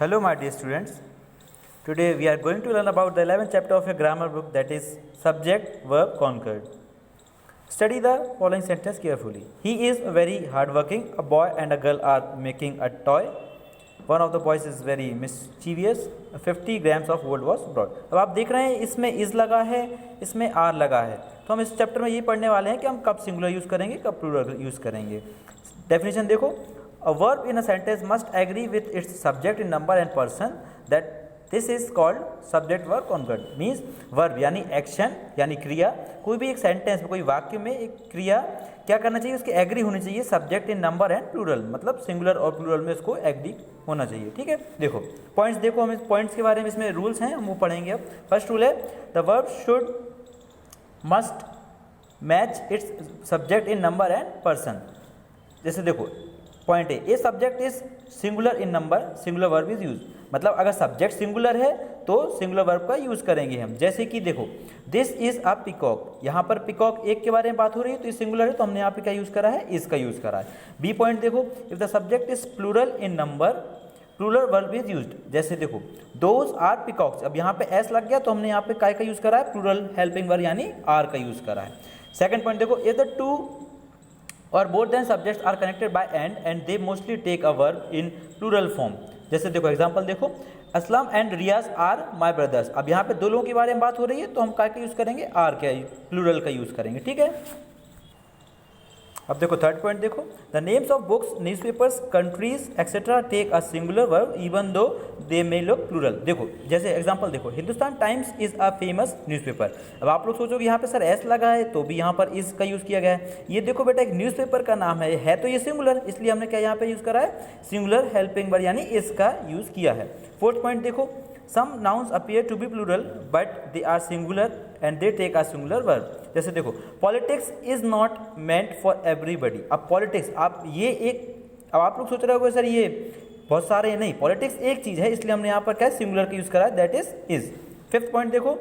Hello, my dear students. Today we are going to learn about the 11th chapter of a grammar book, that is subject verb conquered. Study the following sentence carefully. He is very hardworking. A boy and a girl are making a toy. One of the boys is very mischievous. 50 grams of gold was brought. अब आप देख रहे हैं इसमें is लगा है, इसमें are लगा है, तो हम इस चैप्टर में ये पढ़ने वाले हैं कि हम कब सिंगुलर यूज़ करेंगे, कब प्लूरल यूज़ करेंगे. डेफिनेशन देखो. A verb in a sentence must agree with its subject in number and person. That this is called subject verb conjunced. Means verb यानी action यानी क्रिया. कोई भी एक सेंटेंस में, कोई वाक्य में एक क्रिया क्या करना चाहिए, उसकी एग्री होनी चाहिए subject in number and plural, मतलब सिंगुलर और प्लूरल में उसको एग्री होना चाहिए. ठीक है, देखो पॉइंट्स, देखो हम इस पॉइंट्स के बारे में, इसमें रूल्स हैं, हम वो पढ़ेंगे. अब फर्स्ट रूल है the verb should must match it's subject in number and person. जैसे देखो पॉइंट है, a subject is singular in number, singular verb is use. मतलब अगर सब्जेक्ट सिंगुलर है तो सिंगुलर वर्ब का यूज करेंगे हम. जैसे कि देखो दिस इज अ पिकॉक, यहाँ पर पिकॉक एक के बारे में बात हो रही है तो ये सिंगुलर है, तो हमने यहाँ पे क्या यूज करा है, इज का यूज करा है. बी पॉइंट देखो, if the subject is plural in number, plural verb is used. जैसे देखो दोज आर पिकॉक्स, अब यहाँ पे एस लग गया तो हमने यहाँ पे काय का यूज करा है, प्लूरल हेल्पिंग वर्ब यानी आर का यूज करा है. सेकंड पॉइंट देखो, इफ द टू और both then subjects are connected by and they mostly take a verb in plural form. जैसे देखो एग्जांपल देखो, Aslam and Riyaz are my brothers. अब यहाँ पे दो लोगों के बारे में बात हो रही है तो हम क्या का यूज़ करेंगे, आर क्या प्लूरल का यूज़ करेंगे. ठीक है, अब देखो थर्ड पॉइंट देखो, the names of books, newspapers, countries etcetera take a singular verb even though they may look plural. देखो जैसे एग्जांपल देखो, Hindustan Times is a famous newspaper. अब आप लोग सोचोगे यहाँ पे सर एस लगा है तो भी यहाँ पर इज का यूज़ किया गया है. ये देखो बेटा एक न्यूज़पेपर का नाम है तो ये सिंगुलर, इसलिए हमने क्या यहाँ पे यूज़ करा है, सिंगुलर हेल्पिंग वर्ब यानी इज का यूज़ किया है. फोर्थ पॉइंट देखो, some nouns appear to be plural but they are singular and they take a singular verb. जैसे देखो politics is not meant for everybody. अब politics, आप ये एक, अब आप लोग सोच रहे हो सर ये बहुत सारे नहीं, पॉलिटिक्स एक चीज़ है, इसलिए हमने यहाँ पर क्या सिंगुलर का यूज़ करा है, दैट इज. फिफ्थ पॉइंट देखो,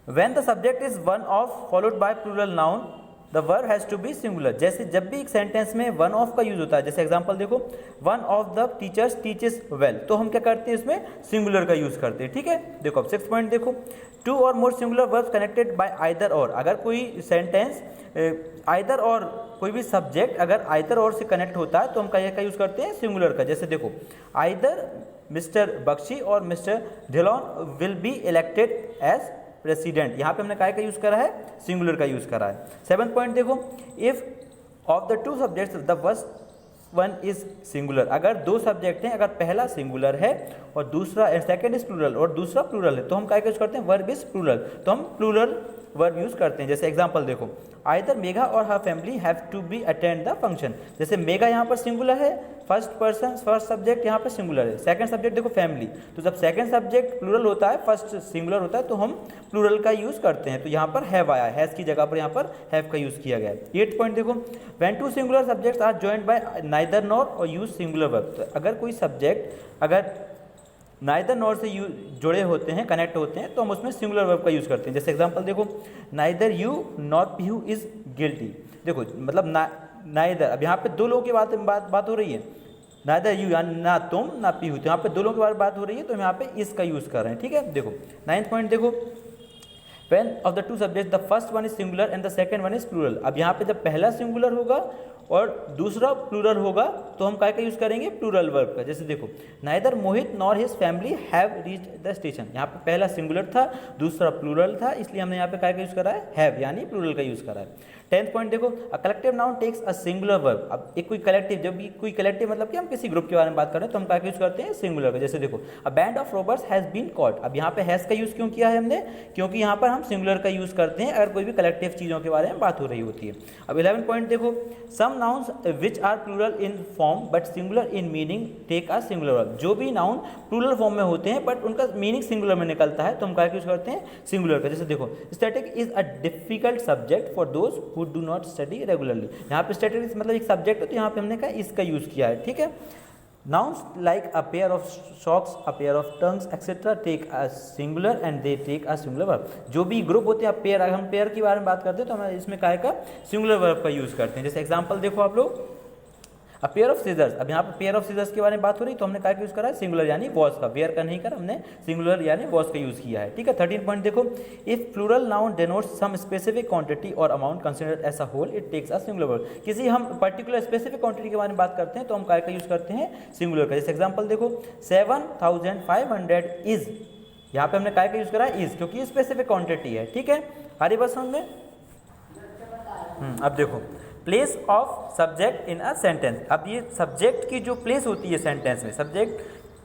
when the subject is one of followed by plural noun the verb has to be singular. जैसे जब भी एक सेंटेंस में वन ऑफ का यूज होता है, जैसे एग्जांपल देखो one of the teachers teaches well, तो हम क्या करते हैं इसमें सिंगुलर का यूज करते हैं. ठीक है, देखो अब सिक्स पॉइंट देखो, two or more singular verbs connected by either or. अगर कोई सेंटेंस आइदर और, कोई भी सब्जेक्ट अगर आइदर और से कनेक्ट होता है तो हम क्या का यूज करते हैं, सिंगुलर का. जैसे देखो either mister Bakshi or mister Dhillon will be elected as president. यहाँ पे हमने काय का यूज़ करा है, सिंगुलर का यूज़ करा है. सेवंथ पॉइंट देखो, if of the two subjects the first one is singular. अगर दो सब्जेक्ट हैं, अगर पहला सिंगुलर है और दूसरा सेकंड इज प्लूरल और दूसरा प्लूरल है, तो हम काय का यूज़ करते हैं, वर्ब इज प्लूरल, तो हम प्लूरल वर्ब यूज़ करते हैं. जैसे एग्जांपल देखो, either Megha or her family have to be attend the function. जैसे मेघा यहाँ पर सिंगुलर है, फर्स्ट पर्सन फर्स्ट सब्जेक्ट यहाँ पर सिंगुलर है, सेकंड सब्जेक्ट देखो फैमिली, तो जब सेकंड सब्जेक्ट प्लूरल होता है, फर्स्ट सिंगुलर होता है, तो हम प्लूरल का यूज़ करते हैं. तो यहाँ पर हैव आया, हैज़ की जगह पर यहाँ पर हैव का यूज़ किया गया है. एट पॉइंट देखो, when two singular subjects are joined by neither nor और यूज सिंगुलर वर्ब. तो अगर कोई सब्जेक्ट अगर नाइदर नॉर से जुड़े होते हैं, कनेक्ट होते हैं, तो हम उसमें सिंगुलर वर्ब का यूज़ करते हैं. जैसे एग्जांपल देखो, neither you not Pihu is guilty. देखो मतलब नाइदर, अब यहाँ पे दो लोगों की बात हो रही है, नाइदर यू यानी ना तुम ना पीहू, तो यहाँ पे दो लोगों के बारे में बात हो रही है तो हम यहाँ पे इस का यूज़ कर रहे हैं. ठीक है, देखो नाइन्थ पॉइंट देखो, when of the two subjects the first one is singular and the second one is plural. अब यहाँ पे जब पहला सिंगुलर होगा और दूसरा प्लूरल होगा तो हम काय का यूज़ करेंगे, प्लूरल वर्ब का. जैसे देखो neither Mohit nor his family have reached the station. यहाँ पे पहला सिंगुलर था, दूसरा प्लूरल था, इसलिए हमने यहाँ पे काय का यूज़ करा है, हैव यानी प्लूरल का यूज़ करा है. टेंथ पॉइंट देखो, a collective noun takes a singular verb. अब एक कोई कलेक्टिव, जब भी कोई कलेक्टिव मतलब कि हम किसी ग्रुप के बारे में बात कर रहे हैं तो हम काय का यूज़ करते हैं, सिंगुलर का. जैसे देखो a band of robbers has been caught. अब यहाँ पे हैज़ का यूज़ क्यों किया है हमने, क्योंकि यहाँ पर हम सिंगुलर का यूज़ करते हैं अगर कोई भी कलेक्टिव चीज़ों के बारे में बात हो रही होती है. अब 11 पॉइंट देखो, some nouns which are plural in form but singular in meaning take a singular verb. जो भी नाउन प्लूरल फॉर्म में होते हैं बट उनका मीनिंग सिंगुलर में निकलता है तो हम काय का यूज़ करते हैं, सिंगुलर का. जैसे देखो static is a difficult subject for those who do not study regularly. यहाँ पे स्टैटिक मतलब एक सब्जेक्ट है तो यहाँ पे हमने कहा इसका यूज़ किया है. ठीक है, nouns like a pair of socks, a pair of tongues etc take a singular and they take a singular verb. जो भी ग्रुप होते हैं, पेयर, अगर हम पेयर के बारे में बात करते हैं तो हम इसमें काय का, सिंगुलर वर्ब का यूज़ करते हैं. जैसे एग्जांपल देखो आप लोग, अ पेयर ऑफ सीजर्स, अब यहाँ पे पेयर ऑफ सीजर्स के बारे में बात हो रही तो हमने क्या यूज़ करा है, सिंगुलर यानी वॉज का, वेयर का नहीं कर, हमने सिंगुलर यानी वॉज का यूज़ किया है, ठीक है। 13 पॉइंट देखो, if plural noun denotes some specific quantity or amount considered as a whole it takes a singular word. किसी हम पर्टिकुलर स्पेसिफिक क्वांटिटी के बारे में बात करते हैं तो हम काय का यूज़ करते हैं, सिंगुलर का। जैसे एग्जाम्पल देखो 7500 इज, यहाँ पे हमने काय का यूज़ करा है इज, क्योंकि स्पेसिफिक क्वांटिटी है, ठीक है। हरी बस में अब देखो place of subject in a sentence, अब ये सब्जेक्ट की जो प्लेस होती है सेंटेंस में, सब्जेक्ट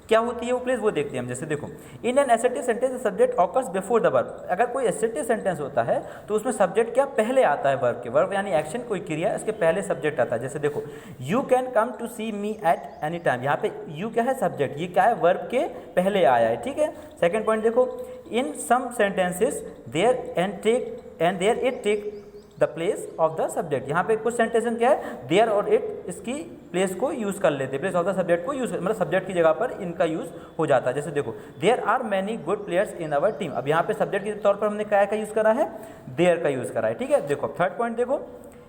क्या होती है वो प्लेस, वो देखते हैं हम। जैसे देखो in an assertive sentence subject occurs before the verb, अगर कोई एसेटिव सेंटेंस होता है तो उसमें सब्जेक्ट क्या पहले आता है वर्ब के, वर्ब यानी एक्शन कोई क्रिया, इसके पहले सब्जेक्ट आता है। जैसे देखो you can come to see me at any time, यहाँ पे यू क्या है, सब्जेक्ट, ये क्या है, वर्ब के पहले आया है, ठीक है। सेकेंड पॉइंट देखो, in some sentences there and there it take the place of the subject, यहाँ पे कुछ सेंटेंस क्या है, देयर और इट इसकी प्लेस को यूज़ कर लेते हैं, प्लेस ऑफ द सब्जेक्ट को यूज़, मतलब सब्जेक्ट की जगह पर इनका यूज़ हो जाता है। जैसे देखो there are many good players in our team, अब यहाँ पे सब्जेक्ट के तौर पर हमने क्या का यूज़ करा है, देयर का यूज़ करा है, ठीक है। देखो थर्ड पॉइंट देखो,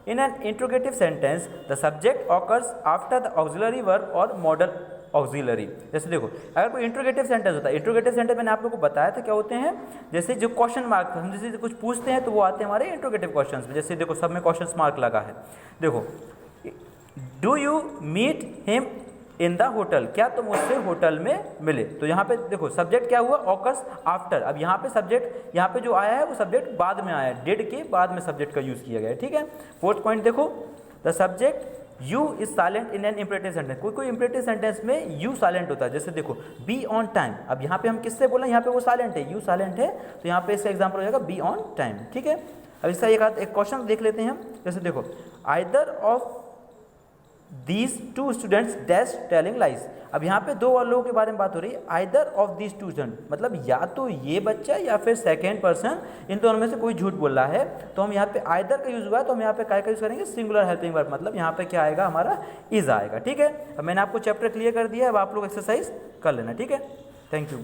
in an interrogative sentence the subject occurs after the auxiliary verb और मॉडल ऑक्सिलरी। जैसे देखो अगर कोई इंट्रोगेटिव सेंटेंस होता है, इंट्रोगेटिव सेंटेंस मैंने आप लोगों को बताया था क्या होते हैं, जैसे जो क्वेश्चन मार्क, हम जैसे कुछ पूछते हैं तो वो आते हैं हमारे इंट्रोगेटिव क्वेश्चंस में। जैसे देखो सब में क्वेश्चन मार्क लगा है, देखो do you meet him in the hotel, क्या तुम उससे होटल में मिले, तो यहाँ पे देखो सब्जेक्ट क्या हुआ, ऑकर्स आफ्टर, अब यहाँ पे सब्जेक्ट, यहाँ पे जो आया है वो सब्जेक्ट बाद में आया है, डिड के बाद में सब्जेक्ट का यूज़ किया गया है, ठीक है। फोर्थ पॉइंट देखो, the subject you is silent in an imperative sentence, कोई इंपरेटिव सेंटेंस में यू साइलेंट होता है। जैसे देखो बी ऑन टाइम, अब यहाँ पे हम किससे बोला, यहाँ पे वो साइलेंट है, यू साइलेंट है, तो यहाँ पे इसका एग्जाम्पल हो जाएगा बी ऑन टाइम, ठीक है। अब इसका एक क्वेश्चन देख लेते हैं हम। जैसे देखो either of these two students dash telling lies, अब यहाँ पे दो और लोगों के बारे में बात हो रही है, either of these two student, मतलब या तो ये बच्चा या फिर सेकेंड पर्सन, इन दोनों में से कोई झूठ बोल रहा है, तो हम यहाँ पे आइदर का यूज़ हुआ है तो हम यहाँ पे काय का यूज़ करेंगे, सिंगुलर हेल्पिंग वर्ब, मतलब यहाँ पे क्या आएगा हमारा इज आएगा, ठीक है। अब मैंने आपको चैप्टर क्लियर कर दिया है, अब आप लोग एक्सरसाइज कर लेना, ठीक है। Thank you.